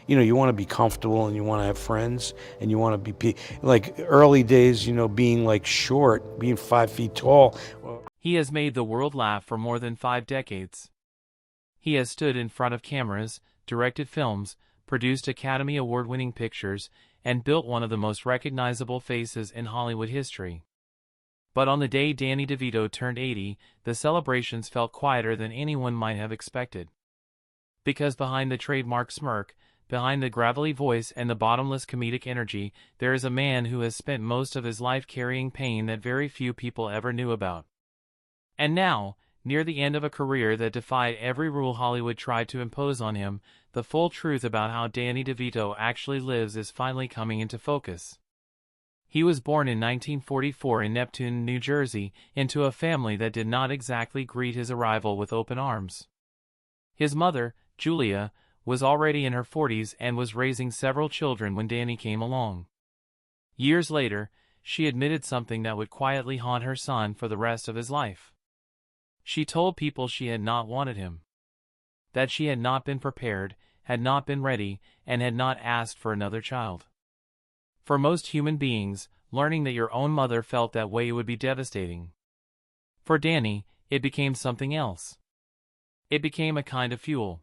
you want to be comfortable and you want to have friends and you want to be like early days, being like short, being 5 feet tall. He has made the world laugh for more than 5 decades. He has stood in front of cameras, directed films, produced Academy Award-winning pictures, and built one of the most recognizable faces in Hollywood history. But on the day Danny DeVito turned 80, the celebrations felt quieter than anyone might have expected. Because behind the trademark smirk, behind the gravelly voice and the bottomless comedic energy, there is a man who has spent most of his life carrying pain that very few people ever knew about. And now, near the end of a career that defied every rule Hollywood tried to impose on him, the full truth about how Danny DeVito actually lives is finally coming into focus. He was born in 1944 in Neptune, New Jersey, into a family that did not exactly greet his arrival with open arms. His mother, Julia, was already in her 40s and was raising several children when Danny came along. Years later, she admitted something that would quietly haunt her son for the rest of his life. She told people she had not wanted him. That she had not been prepared, had not been ready, and had not asked for another child. For most human beings, learning that your own mother felt that way would be devastating. For Danny, it became something else. It became a kind of fuel.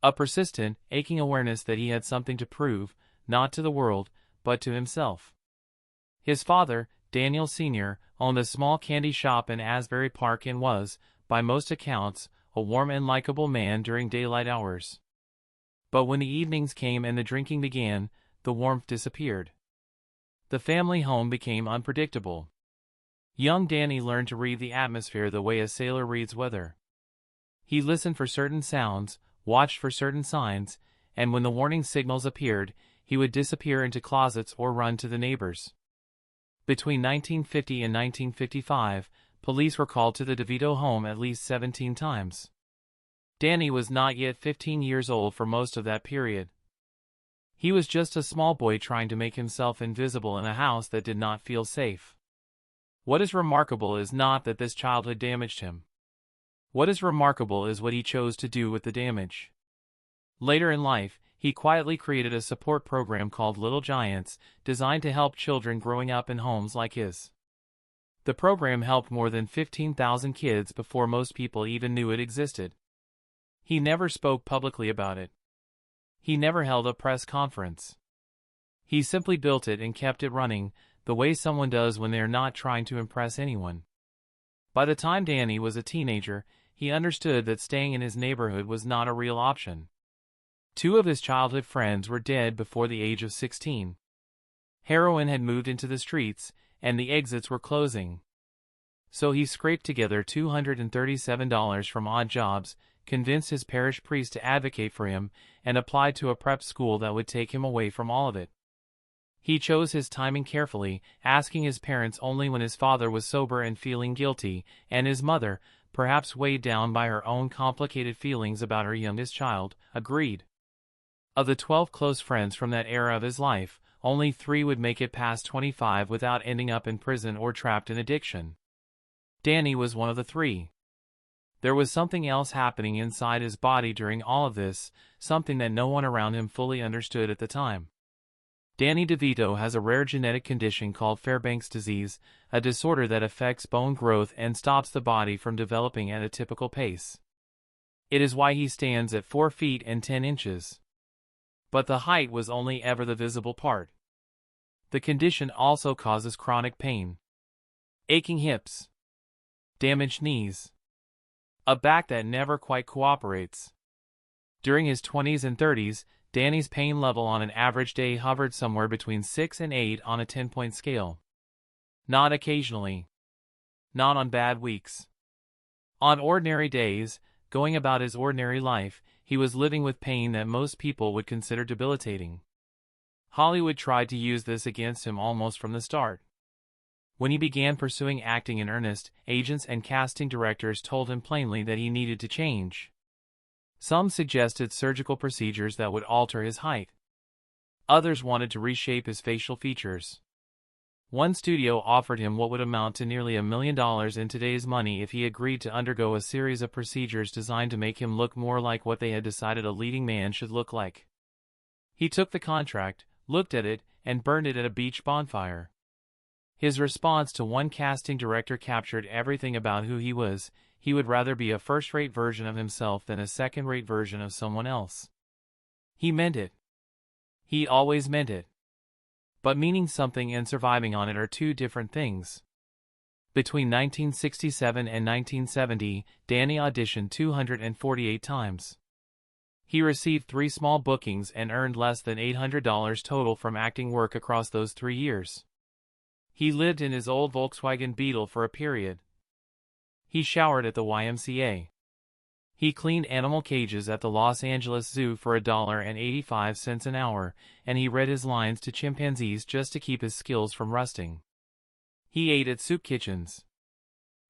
A persistent, aching awareness that he had something to prove, not to the world, but to himself. His father, Daniel Sr., owned a small candy shop in Asbury Park and was, by most accounts, a warm and likable man during daylight hours. But when the evenings came and the drinking began, the warmth disappeared. The family home became unpredictable. Young Danny learned to read the atmosphere the way a sailor reads weather. He listened for certain sounds, watched for certain signs, and when the warning signals appeared, he would disappear into closets or run to the neighbors. Between 1950 and 1955, police were called to the DeVito home at least 17 times. Danny was not yet 15 years old for most of that period. He was just a small boy trying to make himself invisible in a house that did not feel safe. What is remarkable is not that this childhood damaged him. What is remarkable is what he chose to do with the damage. Later in life, he quietly created a support program called Little Giants, designed to help children growing up in homes like his. The program helped more than 15,000 kids before most people even knew it existed. He never spoke publicly about it. He never held a press conference. He simply built it and kept it running, the way someone does when they are not trying to impress anyone. By the time Danny was a teenager, he understood that staying in his neighborhood was not a real option. 2 of his childhood friends were dead before the age of 16. Heroin had moved into the streets, and the exits were closing. So he scraped together $237 from odd jobs, convinced his parish priest to advocate for him, and applied to a prep school that would take him away from all of it. He chose his timing carefully, asking his parents only when his father was sober and feeling guilty, and his mother, perhaps weighed down by her own complicated feelings about her youngest child, agreed. Of the 12 close friends from that era of his life, only 3 would make it past 25 without ending up in prison or trapped in addiction. Danny was one of the 3. There was something else happening inside his body during all of this, something that no one around him fully understood at the time. Danny DeVito has a rare genetic condition called Fairbanks disease, a disorder that affects bone growth and stops the body from developing at a typical pace. It is why he stands at 4 feet and 10 inches. But the height was only ever the visible part. The condition also causes chronic pain. Aching hips. Damaged knees. A back that never quite cooperates. During his 20s and 30s, Danny's pain level on an average day hovered somewhere between 6 and 8 on a 10-point scale. Not occasionally. Not on bad weeks. On ordinary days, going about his ordinary life, he was living with pain that most people would consider debilitating. Hollywood tried to use this against him almost from the start. When he began pursuing acting in earnest, agents and casting directors told him plainly that he needed to change. Some suggested surgical procedures that would alter his height. Others wanted to reshape his facial features. One studio offered him what would amount to nearly $1 million in today's money if he agreed to undergo a series of procedures designed to make him look more like what they had decided a leading man should look like. He took the contract, looked at it, and burned it at a beach bonfire. His response to one casting director captured everything about who he was. He would rather be a first-rate version of himself than a second-rate version of someone else. He meant it. He always meant it. But meaning something and surviving on it are two different things. Between 1967 and 1970, Danny auditioned 248 times. He received 3 small bookings and earned less than $800 total from acting work across those 3 years. He lived in his old Volkswagen Beetle for a period. He showered at the YMCA. He cleaned animal cages at the Los Angeles Zoo for $1.85 an hour, and he read his lines to chimpanzees just to keep his skills from rusting. He ate at soup kitchens.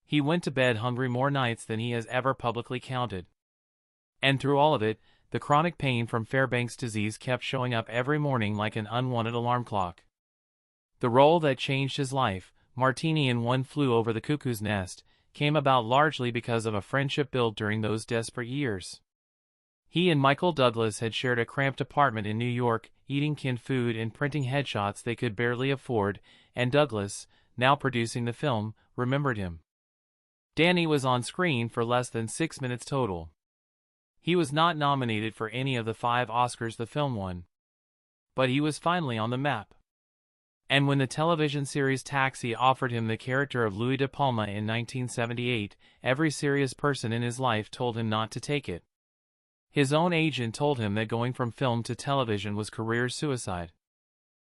He went to bed hungry more nights than he has ever publicly counted. And through all of it, the chronic pain from Fairbanks disease kept showing up every morning like an unwanted alarm clock. The role that changed his life, Martini in One Flew Over the Cuckoo's Nest, came about largely because of a friendship built during those desperate years. He and Michael Douglas had shared a cramped apartment in New York, eating canned food and printing headshots they could barely afford, and Douglas, now producing the film, remembered him. Danny was on screen for less than 6 minutes total. He was not nominated for any of the 5 Oscars the film won. But he was finally on the map. And when the television series Taxi offered him the character of Louis De Palma in 1978, every serious person in his life told him not to take it. His own agent told him that going from film to television was career suicide.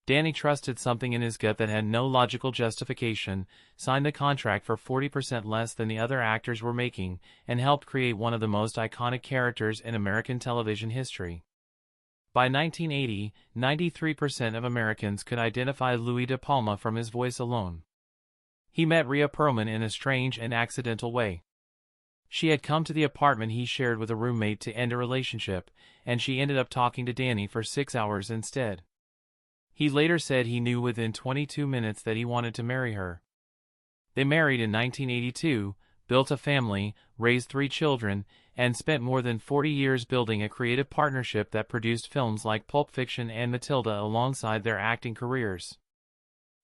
Danny trusted something in his gut that had no logical justification, signed the contract for 40% less than the other actors were making, and helped create one of the most iconic characters in American television history. By 1980, 93% of Americans could identify Louis De Palma from his voice alone. He met Rhea Perlman in a strange and accidental way. She had come to the apartment he shared with a roommate to end a relationship, and she ended up talking to Danny for 6 hours instead. He later said he knew within 22 minutes that he wanted to marry her. They married in 1982, built a family, raised 3 children, and spent more than 40 years building a creative partnership that produced films like Pulp Fiction and Matilda alongside their acting careers.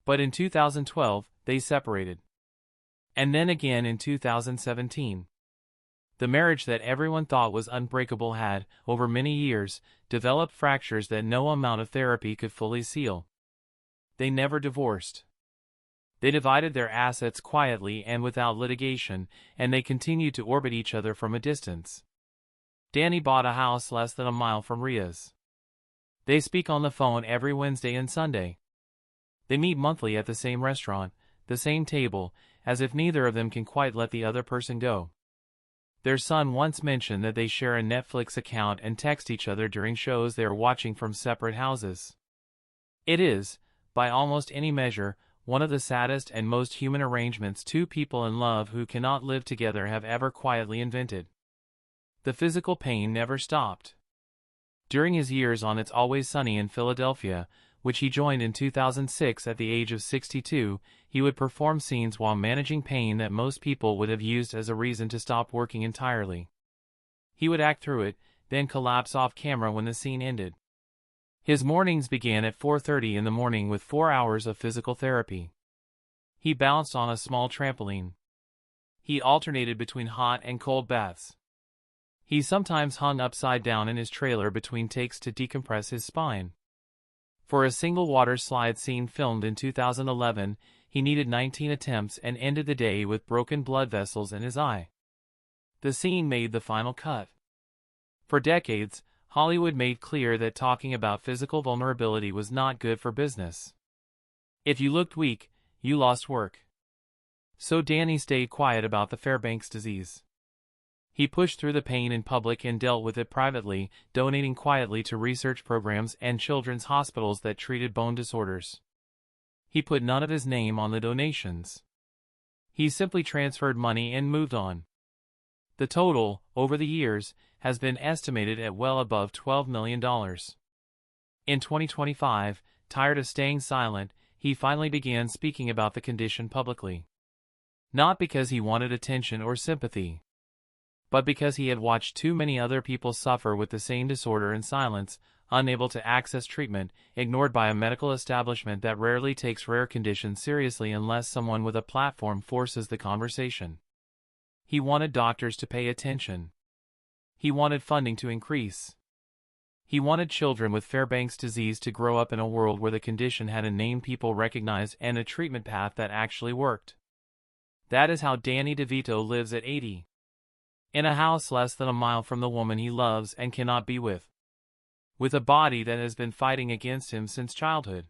But in 2012, they separated. And then again in 2017. The marriage that everyone thought was unbreakable had, over many years, developed fractures that no amount of therapy could fully seal. They never divorced. They divided their assets quietly and without litigation, and they continued to orbit each other from a distance. Danny bought a house less than a mile from Rhea's. They speak on the phone every Wednesday and Sunday. They meet monthly at the same restaurant, the same table, as if neither of them can quite let the other person go. Their son once mentioned that they share a Netflix account and text each other during shows they are watching from separate houses. It is, by almost any measure, one of the saddest and most human arrangements 2 people in love who cannot live together have ever quietly invented. The physical pain never stopped. During his years on It's Always Sunny in Philadelphia, which he joined in 2006 at the age of 62, he would perform scenes while managing pain that most people would have used as a reason to stop working entirely. He would act through it, then collapse off camera when the scene ended. His mornings began at 4:30 in the morning with 4 hours of physical therapy. He bounced on a small trampoline. He alternated between hot and cold baths. He sometimes hung upside down in his trailer between takes to decompress his spine. For a single water slide scene filmed in 2011, he needed 19 attempts and ended the day with broken blood vessels in his eye. The scene made the final cut. For decades, Hollywood made clear that talking about physical vulnerability was not good for business. If you looked weak, you lost work. So Danny stayed quiet about the Fairbanks disease. He pushed through the pain in public and dealt with it privately, donating quietly to research programs and children's hospitals that treated bone disorders. He put none of his name on the donations. He simply transferred money and moved on. The total, over the years, has been estimated at well above $12 million. In 2025, tired of staying silent, he finally began speaking about the condition publicly. Not because he wanted attention or sympathy, but because he had watched too many other people suffer with the same disorder in silence, unable to access treatment, ignored by a medical establishment that rarely takes rare conditions seriously unless someone with a platform forces the conversation. He wanted doctors to pay attention. He wanted funding to increase. He wanted children with Fairbanks disease to grow up in a world where the condition had a name people recognized and a treatment path that actually worked. That is how Danny DeVito lives at 80. In a house less than a mile from the woman he loves and cannot be with. With a body that has been fighting against him since childhood.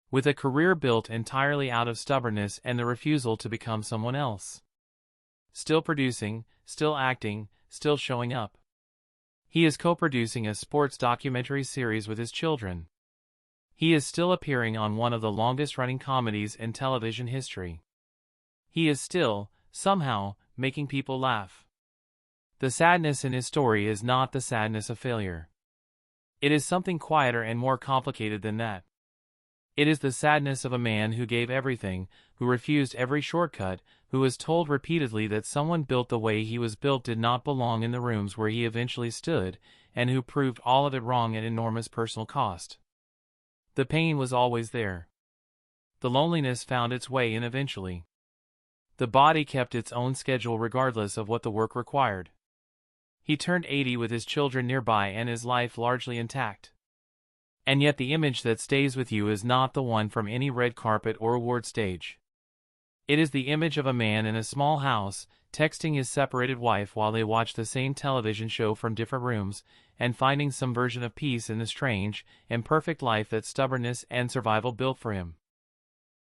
With a career built entirely out of stubbornness and the refusal to become someone else. Still producing, still acting, still showing up. He is co-producing a sports documentary series with his children. He is still appearing on one of the longest-running comedies in television history. He is still, somehow, making people laugh. The sadness in his story is not the sadness of failure. It is something quieter and more complicated than that. It is the sadness of a man who gave everything, who refused every shortcut, who was told repeatedly that someone built the way he was built did not belong in the rooms where he eventually stood, and who proved all of it wrong at enormous personal cost. The pain was always there. The loneliness found its way in eventually. The body kept its own schedule regardless of what the work required. He turned 80 with his children nearby and his life largely intact. And yet the image that stays with you is not the one from any red carpet or award stage. It is the image of a man in a small house, texting his separated wife while they watch the same television show from different rooms, and finding some version of peace in the strange, imperfect life that stubbornness and survival built for him.